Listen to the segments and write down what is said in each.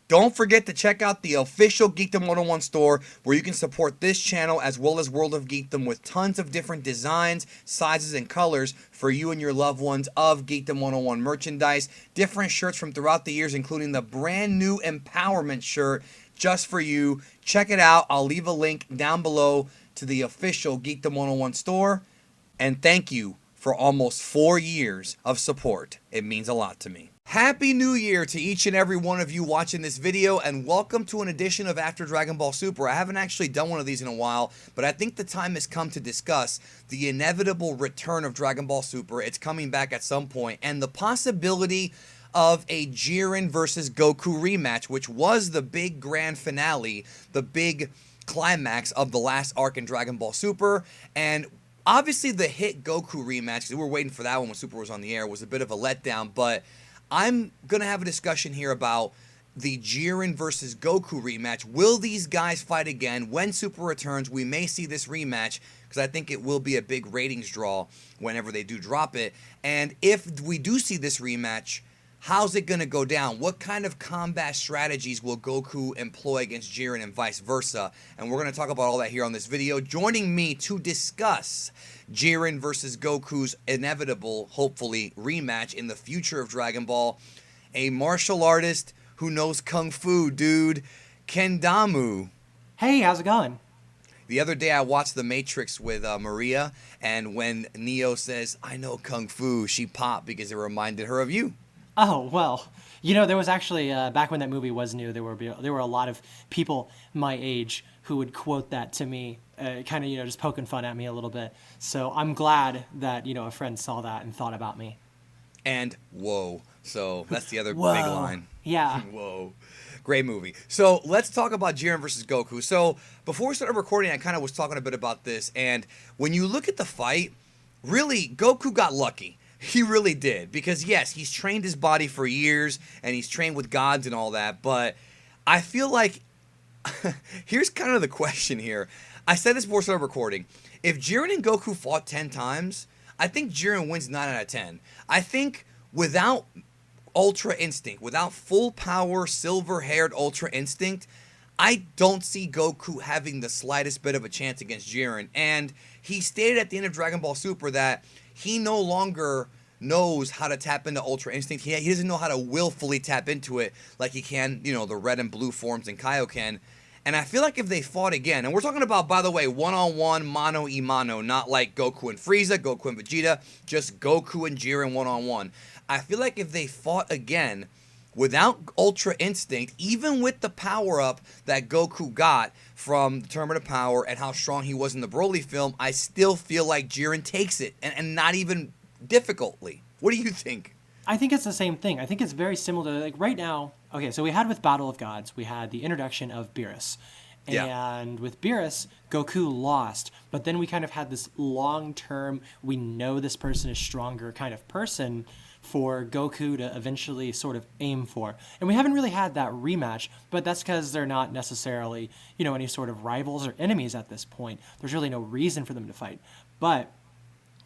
Don't forget to check out the official Geekdom 101 store where you can support this channel as well as World of Geekdom with tons of different designs, sizes, and colors for you and your loved ones of Geekdom 101 merchandise. Different shirts from throughout the years, including the brand new Empowerment shirt just for you. Check it out. I'll leave a link down below to the official Geekdom 101 store. And thank you for almost 4 years of support. It means a lot to me. Happy New Year to each and every one of you watching this video, and welcome to an edition of After Dragon Ball Super. I haven't actually done one of these in a while, but I think the time has come to discuss the inevitable return of Dragon Ball Super. It's coming back at some point, and the possibility of a Jiren versus Goku rematch, which was the big grand finale, the big climax of the last arc in Dragon Ball Super. And obviously the hit Goku rematch, because we were waiting for that one when Super was on the air, was a bit of a letdown, but I'm going to have a discussion here about the Jiren versus Goku rematch. Will these guys fight again? When Super returns, we may see this rematch because I think it will be a big ratings draw whenever they do drop it. And if we do see this rematch, how's it going to go down? What kind of combat strategies will Goku employ against Jiren and vice versa? And we're going to talk about all that here on this video. Joining me to discuss Jiren versus Goku's inevitable, hopefully, rematch in the future of Dragon Ball, a martial artist who knows Kung Fu, dude, Kendamu. Hey, how's it going? The other day I watched The Matrix with Maria, and when Neo says, "I know Kung Fu," she popped because it reminded her of you. Oh, well, there was actually, back when that movie was new, there were a lot of people my age who would quote that to me, kind of, just poking fun at me a little bit. So I'm glad that, a friend saw that and thought about me. And whoa. So that's the other big Whoa. line. Yeah. Whoa. Great movie. So let's talk about Jiren versus Goku. So before we started recording, I kind of was talking a bit about this. And when you look at the fight, really, Goku got lucky. He really did. Because, yes, he's trained his body for years, and he's trained with gods and all that. But I feel like, here's kind of the question here. I said this before we started recording. If Jiren and Goku fought 10 times, I think Jiren wins 9 out of 10. I think without Ultra Instinct, without full power, silver-haired Ultra Instinct, I don't see Goku having the slightest bit of a chance against Jiren. And he stated at the end of Dragon Ball Super that he no longer knows how to tap into Ultra Instinct. He doesn't know how to willfully tap into it like he can, the red and blue forms in Kaioken. And I feel like if they fought again, and we're talking about, by the way, one-on-one, mano-y-mano, not like Goku and Frieza, Goku and Vegeta, just Goku and Jiren one-on-one. I feel like if they fought again without Ultra Instinct, even with the power-up that Goku got from the Tournament of Power and how strong he was in the Broly film, I still feel like Jiren takes it, and not even difficultly. What do you think? I think it's the same thing. I think it's very similar to, like, right now. Okay, so we had with Battle of Gods, we had the introduction of Beerus. Yeah. And with Beerus, Goku lost. But then we kind of had this long-term, we know this person is stronger kind of person for Goku to eventually sort of aim for. And we haven't really had that rematch, but that's because they're not necessarily, any sort of rivals or enemies at this point. There's really no reason for them to fight. But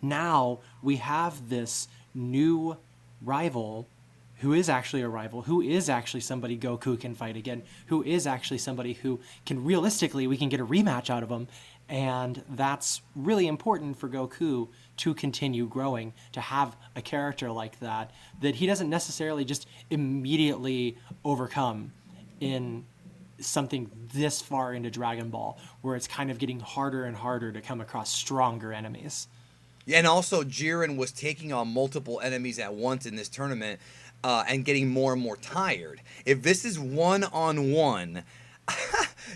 now we have this new rival who is actually a rival, who is actually somebody Goku can fight again, who is actually somebody who can realistically, we can get a rematch out of him. And that's really important for Goku to continue growing, to have a character like that he doesn't necessarily just immediately overcome in something this far into Dragon Ball, where it's kind of getting harder and harder to come across stronger enemies. And also, Jiren was taking on multiple enemies at once in this tournament and getting more and more tired. If this is one-on-one,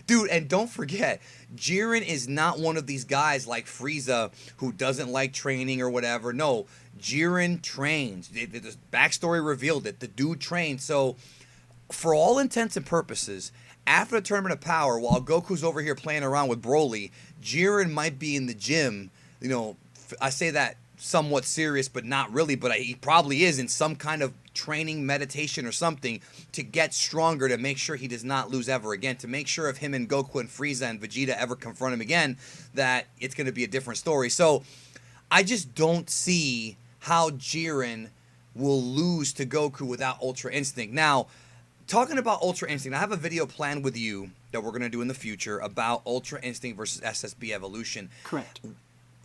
dude, and don't forget, Jiren is not one of these guys like Frieza who doesn't like training or whatever. No, Jiren trains. The backstory revealed it. The dude trains. So, for all intents and purposes, after the Tournament of Power, while Goku's over here playing around with Broly, Jiren might be in the gym, I say that somewhat serious, but not really, but he probably is in some kind of training, meditation or something to get stronger, to make sure he does not lose ever again, to make sure if him and Goku and Frieza and Vegeta ever confront him again, that it's going to be a different story. So I just don't see how Jiren will lose to Goku without Ultra Instinct. Now, talking about Ultra Instinct, I have a video planned with you that we're going to do in the future about Ultra Instinct versus SSB evolution. Correct.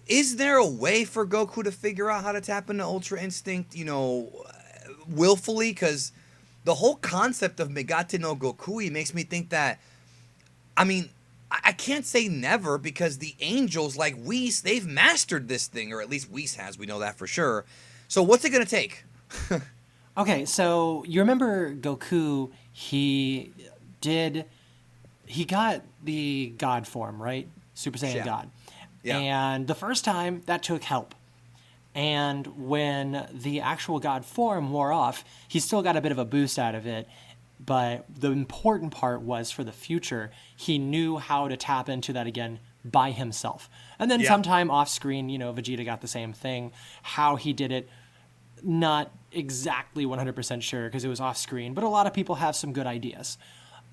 Is there a way for Goku to figure out how to tap into Ultra Instinct, willfully? Because the whole concept of Megate no Gokui makes me think that, I mean, I can't say never, because the angels like Whis, they've mastered this thing, or at least Whis has. We know that for sure. So what's it going to take? Okay, so you remember Goku, he got the God form, right? Super Saiyan Yeah. God. Yeah. And the first time, that took help. And when the actual God form wore off, he still got a bit of a boost out of it. But the important part was, for the future, he knew how to tap into that again by himself. And then Yeah. sometime off screen, Vegeta got the same thing. How he did it, not exactly 100% sure, because it was off screen, but a lot of people have some good ideas.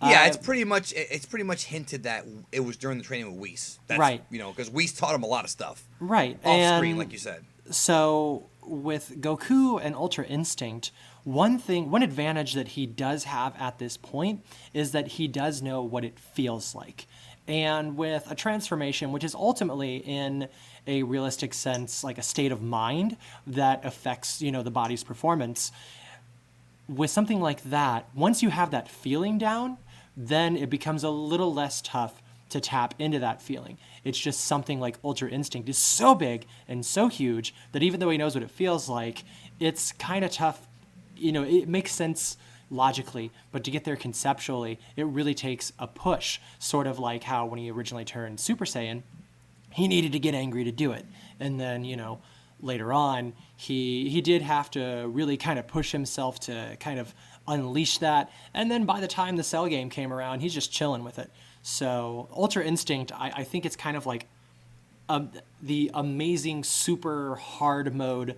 Yeah, it's pretty much hinted that it was during the training with Whis. That's, Right. Because Whis taught him a lot of stuff. Right. Off screen, like you said. So with Goku and Ultra Instinct, one advantage that he does have at this point is that he does know what it feels like. And with a transformation, which is ultimately, in a realistic sense, like a state of mind that affects, the body's performance, with something like that, once you have that feeling down, then it becomes a little less tough to tap into that feeling. It's just something like Ultra Instinct is so big and so huge that even though he knows what it feels like, it's kind of tough. It makes sense logically, but to get there conceptually, it really takes a push, sort of like how when he originally turned Super Saiyan, he needed to get angry to do it. And then, later on, he did have to really kind of push himself to kind of unleash that. And then by the time the Cell game came around, he's just chilling with it. So Ultra Instinct, I think it's kind of like the amazing super hard mode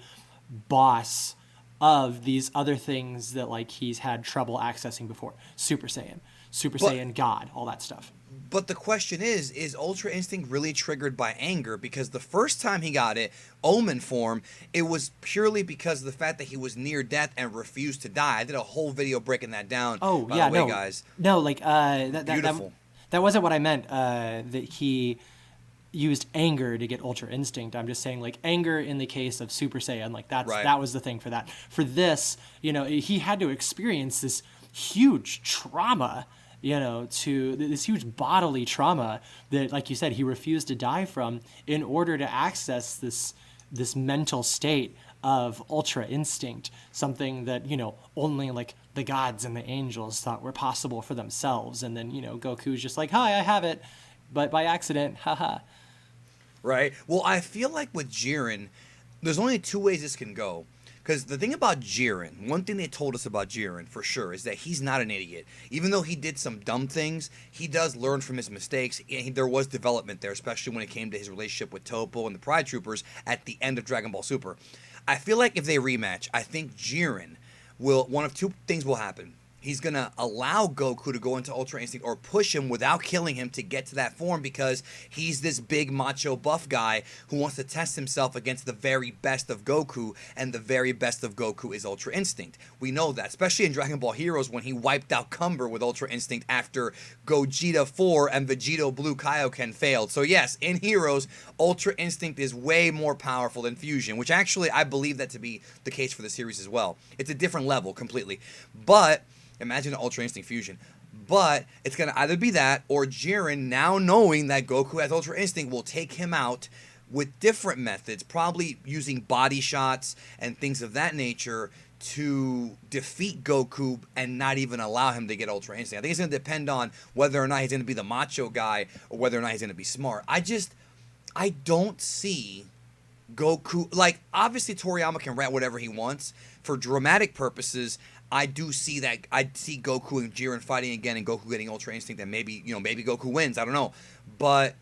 boss of these other things that like he's had trouble accessing before. Super Saiyan God, all that stuff. But the question is Ultra Instinct really triggered by anger? Because the first time he got it, Omen form, it was purely because of the fact that he was near death and refused to die. I did a whole video breaking that down. Oh, by yeah, the way, no. guys. No, like, Beautiful. that wasn't what I meant, that he used anger to get Ultra Instinct. I'm just saying, like, anger in the case of Super Saiyan, like, Right. that was the thing for that. For this, he had to experience this huge trauma, to this huge bodily trauma that, like you said, he refused to die from in order to access this mental state of Ultra Instinct, something that, only like the gods and the angels thought were possible for themselves. And then, Goku's just like, hi, I have it, but by accident, haha. Right? Well, I feel like with Jiren, there's only two ways this can go. Because the thing about Jiren, one thing they told us about Jiren for sure is that he's not an idiot. Even though he did some dumb things, he does learn from his mistakes. There was development there, especially when it came to his relationship with Toppo and the Pride Troopers at the end of Dragon Ball Super. I feel like if they rematch, I think Jiren one of two things will happen. He's going to allow Goku to go into Ultra Instinct or push him without killing him to get to that form, because he's this big macho buff guy who wants to test himself against the very best of Goku, and the very best of Goku is Ultra Instinct. We know that, especially in Dragon Ball Heroes when he wiped out Cumber with Ultra Instinct after Gogeta 4 and Vegito Blue Kaioken failed. So yes, in Heroes, Ultra Instinct is way more powerful than Fusion, which actually I believe that to be the case for the series as well. It's a different level completely. But imagine an Ultra Instinct Fusion. But it's going to either be that, or Jiren, now knowing that Goku has Ultra Instinct, will take him out with different methods, probably using body shots and things of that nature to defeat Goku and not even allow him to get Ultra Instinct. I think it's going to depend on whether or not he's going to be the macho guy or whether or not he's going to be smart. I don't see Goku, like, obviously Toriyama can write whatever he wants. For dramatic purposes, I do see that. I see Goku and Jiren fighting again, and Goku getting Ultra Instinct, and maybe Goku wins. I don't know, but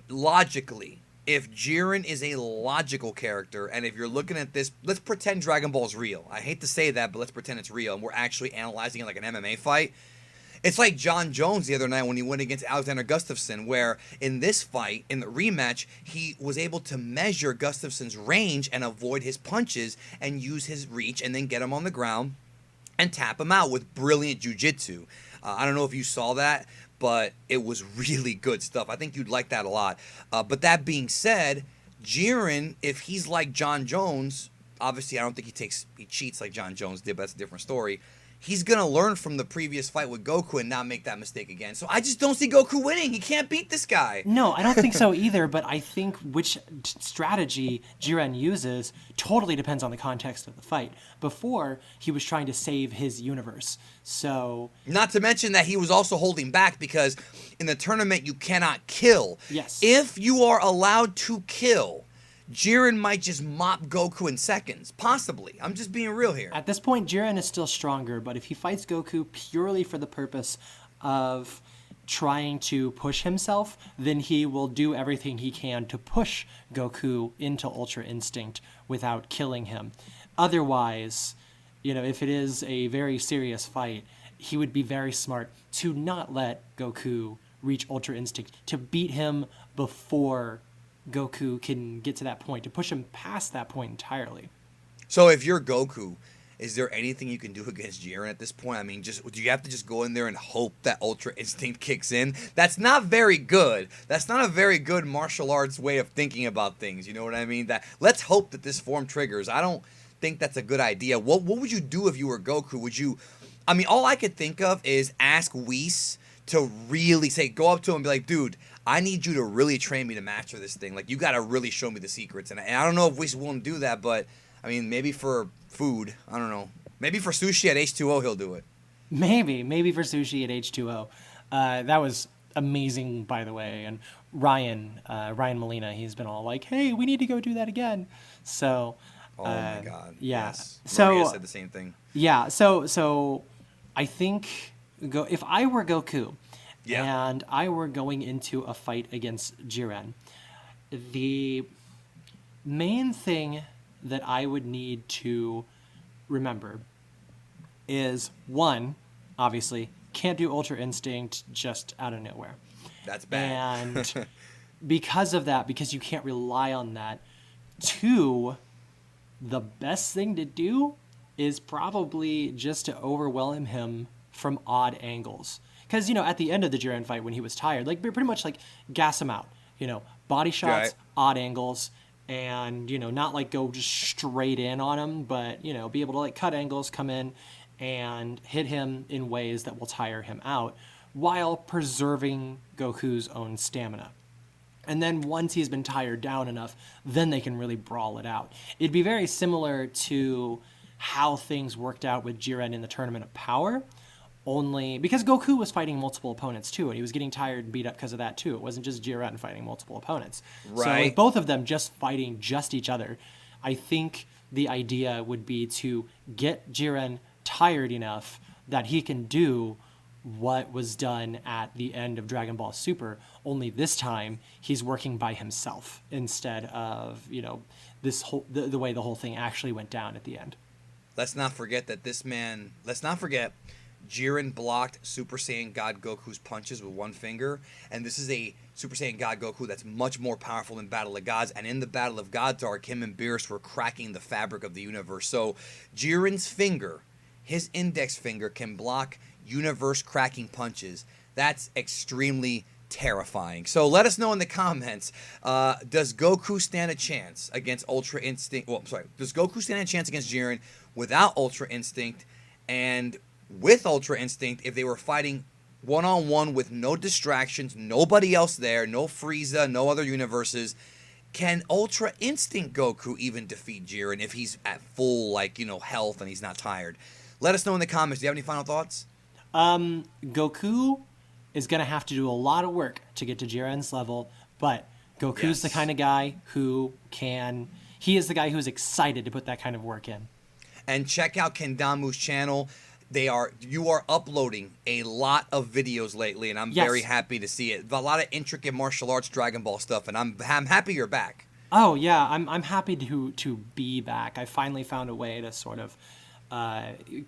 logically, if Jiren is a logical character, and if you're looking at this, let's pretend Dragon Ball's real. I hate to say that, but let's pretend it's real, and we're actually analyzing it like an MMA fight. It's like John Jones the other night when he went against Alexander Gustafsson, where in this fight, in the rematch, he was able to measure Gustafsson's range and avoid his punches and use his reach and then get him on the ground and tap him out with brilliant jujitsu. I don't know if you saw that, but it was really good stuff. I think you'd like that a lot. But that being said, Jiren, if he's like John Jones, obviously I don't think he cheats like John Jones did, but that's a different story. He's going to learn from the previous fight with Goku and not make that mistake again. So I just don't see Goku winning. He can't beat this guy. No, I don't think so either, but I think which strategy Jiren uses totally depends on the context of the fight. Before, he was trying to save his universe. So, not to mention that he was also holding back because in the tournament you cannot kill. Yes. If you are allowed to kill, Jiren might just mop Goku in seconds. Possibly. I'm just being real here. At this point, Jiren is still stronger, but if he fights Goku purely for the purpose of trying to push himself, then he will do everything he can to push Goku into Ultra Instinct without killing him. Otherwise, if it is a very serious fight, he would be very smart to not let Goku reach Ultra Instinct, to beat him before Goku can get to that point, to push him past that point entirely. So if you're Goku, is there anything you can do against Jiren at this point? I mean, do you have to just go in there and hope that Ultra Instinct kicks in? That's not very good. That's not a very good martial arts way of thinking about things. You know what I mean? That let's hope that this form triggers. I don't think that's a good idea. What would you do if you were Goku? All I could think of is ask Whis to really go up to him and be like, dude, I need you to really train me to master this thing. Like, you got to really show me the secrets. And I don't know if Whis won't do that, but, maybe for food. I don't know. Maybe for sushi at H2O, he'll do it. Maybe for sushi at H2O. That was amazing, by the way. And Ryan Molina, he's been all like, hey, we need to go do that again. So, oh my God. Yeah. Yes. So, Maria said the same thing. Yeah. So I think if I were Goku, yeah, and I were going into a fight against Jiren, the main thing that I would need to remember is, one, obviously, can't do Ultra Instinct just out of nowhere. That's bad. And because of that, because you can't rely on that, two, the best thing to do is probably just to overwhelm him from odd angles. Because, at the end of the Jiren fight when he was tired, pretty much gas him out. Body shots, right, odd angles, and, not go just straight in on him, but, be able to cut angles, come in and hit him in ways that will tire him out while preserving Goku's own stamina. And then once he's been tired down enough, then they can really brawl it out. It'd be very similar to how things worked out with Jiren in the Tournament of Power, only because Goku was fighting multiple opponents too, and he was getting tired and beat up because of that too. It wasn't just Jiren fighting multiple opponents. Right. So with both of them just fighting just each other, I think the idea would be to get Jiren tired enough that he can do what was done at the end of Dragon Ball Super, only this time he's working by himself instead of, this whole the way the whole thing actually went down at the end. Let's not forget Jiren blocked Super Saiyan God Goku's punches with one finger, and this is a Super Saiyan God Goku that's much more powerful in Battle of Gods, and in the Battle of Gods arc, him and Beerus were cracking the fabric of the universe. So Jiren's finger, his index finger, can block universe-cracking punches. That's extremely terrifying. So let us know in the comments, does Goku stand a chance against Ultra Instinct? Does Goku stand a chance against Jiren without Ultra Instinct? And with Ultra Instinct, if they were fighting one-on-one with no distractions, nobody else there, no Frieza, no other universes, can Ultra Instinct Goku even defeat Jiren if he's at full, health and he's not tired? Let us know in the comments. Do you have any final thoughts? Goku is going to have to do a lot of work to get to Jiren's level, but Goku's the kind of guy he is the guy who's excited to put that kind of work in. And check out Kendamu's channel. You are uploading a lot of videos lately, and I'm very happy to see it. A lot of intricate martial arts Dragon Ball stuff, and I'm happy you're back. Oh yeah, I'm happy to be back. I finally found a way to sort of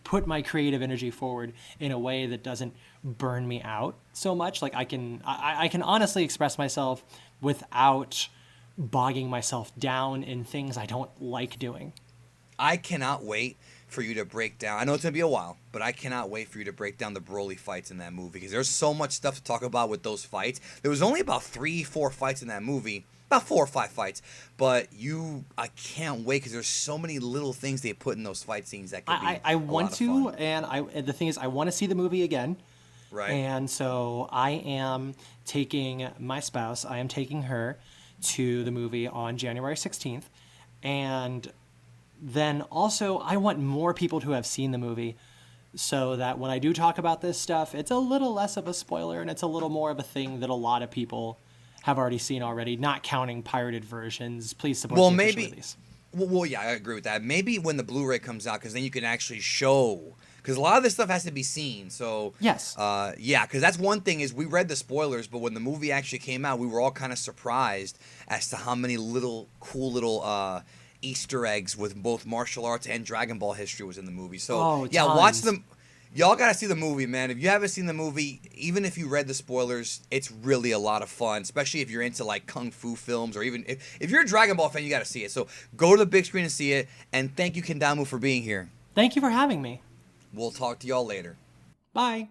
put my creative energy forward in a way that doesn't burn me out so much. I can honestly express myself without bogging myself down in things I don't like doing. I cannot wait for you to break down. I know it's gonna be a while, but I cannot wait for you to break down the Broly fights in that movie because there's so much stuff to talk about with those fights. There was only about 3-4 fights in that movie, about 4 or 5 fights, but I can't wait because there's so many little things they put in those fight scenes that could be I a want lot of to, fun. and the thing is, I want to see the movie again. Right. And so I am taking my spouse, I am taking her to the movie on January 16th. And then also, I want more people to have seen the movie so that when I do talk about this stuff, it's a little less of a spoiler and it's a little more of a thing that a lot of people have already seen already, not counting pirated versions. Please support Well, the official maybe. release. Well, yeah, I agree with that. Maybe when the Blu-ray comes out, because then you can actually show. Because a lot of this stuff has to be seen. So Yes. yeah, because that's one thing is we read the spoilers, but when the movie actually came out, we were all kind of surprised as to how many cool little Easter eggs with both martial arts and Dragon Ball history was in the movie. So Oh, yeah, watch tons. them. Y'all gotta see the movie, man. If you haven't seen the movie, even if you read the spoilers, it's really a lot of fun. Especially if you're into like kung fu films, or even if you're a Dragon Ball fan, you gotta see it. So go to the big screen and see it. And thank you, Kendamu, for being here. Thank you for having me. We'll talk to y'all later. Bye.